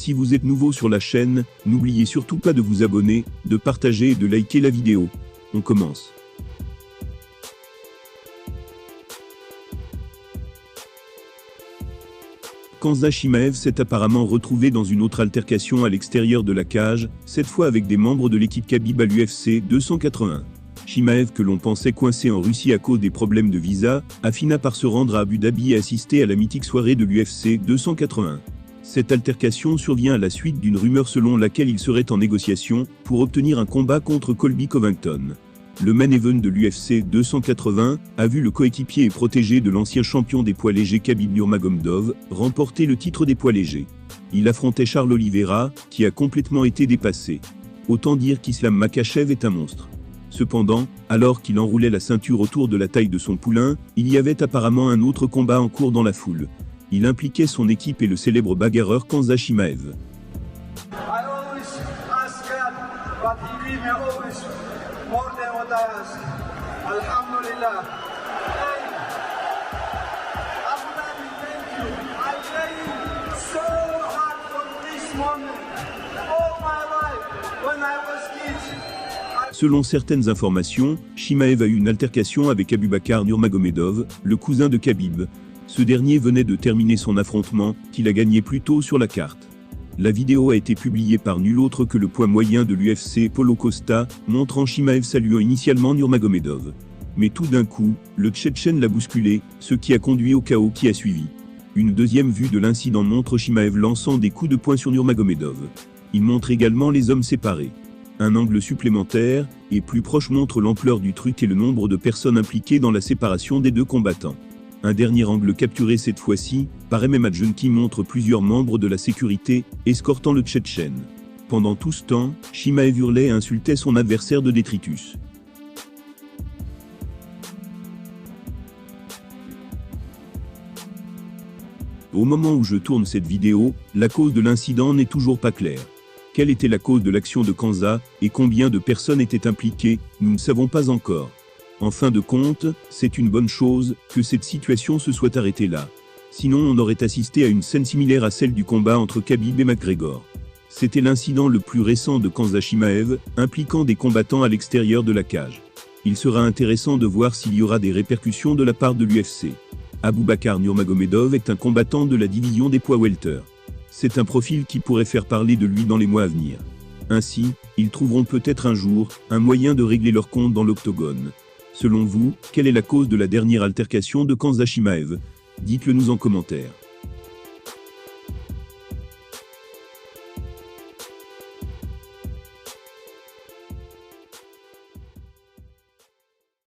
Si vous êtes nouveau sur la chaîne, n'oubliez surtout pas de vous abonner, de partager et de liker la vidéo. On commence. Khamzat Chimaev s'est apparemment retrouvé dans une autre altercation à l'extérieur de la cage, cette fois avec des membres de l'équipe Khabib à l'UFC 281. Chimaev, que l'on pensait coincé en Russie à cause des problèmes de visa, a fini par se rendre à Abu Dhabi et assister à la mythique soirée de l'UFC 281. Cette altercation survient à la suite d'une rumeur selon laquelle il serait en négociation pour obtenir un combat contre Colby Covington. Le main event de l'UFC 280 a vu le coéquipier et protégé de l'ancien champion des poids légers Khabib Nurmagomedov remporter le titre des poids légers. Il affrontait Charles Oliveira, qui a complètement été dépassé. Autant dire qu'Islam Makhachev est un monstre. Cependant, alors qu'il enroulait la ceinture autour de la taille de son poulain, il y avait apparemment un autre combat en cours dans la foule. Il impliquait son équipe et le célèbre bagarreur Khamzat Chimaev. Selon certaines informations, Chimaev a eu une altercation avec Abubakar Nurmagomedov, le cousin de Khabib. Ce dernier venait de terminer son affrontement, qu'il a gagné plus tôt sur la carte. La vidéo a été publiée par nul autre que le poids moyen de l'UFC Paulo Costa, montrant Chimaev saluant initialement Nurmagomedov. Mais tout d'un coup, le Tchétchène l'a bousculé, ce qui a conduit au chaos qui a suivi. Une deuxième vue de l'incident montre Chimaev lançant des coups de poing sur Nurmagomedov. Il montre également les hommes séparés. Un angle supplémentaire, et plus proche, montre l'ampleur du truc et le nombre de personnes impliquées dans la séparation des deux combattants. Un dernier angle capturé cette fois-ci, par MMA Junkie, montre plusieurs membres de la sécurité, escortant le Tchétchène. Pendant tout ce temps, Chimaev hurlait et insultait son adversaire de détritus. Au moment où je tourne cette vidéo, la cause de l'incident n'est toujours pas claire. Quelle était la cause de l'action de Khamzat, et combien de personnes étaient impliquées, nous ne savons pas encore. En fin de compte, c'est une bonne chose que cette situation se soit arrêtée là. Sinon on aurait assisté à une scène similaire à celle du combat entre Khabib et McGregor. C'était l'incident le plus récent de Khamzat Chimaev, impliquant des combattants à l'extérieur de la cage. Il sera intéressant de voir s'il y aura des répercussions de la part de l'UFC. Abubakar Nurmagomedov est un combattant de la division des poids welter. C'est un profil qui pourrait faire parler de lui dans les mois à venir. Ainsi, ils trouveront peut-être un jour un moyen de régler leur compte dans l'octogone. Selon vous, quelle est la cause de la dernière altercation de Khamzat Chimaev? Dites-le nous en commentaire.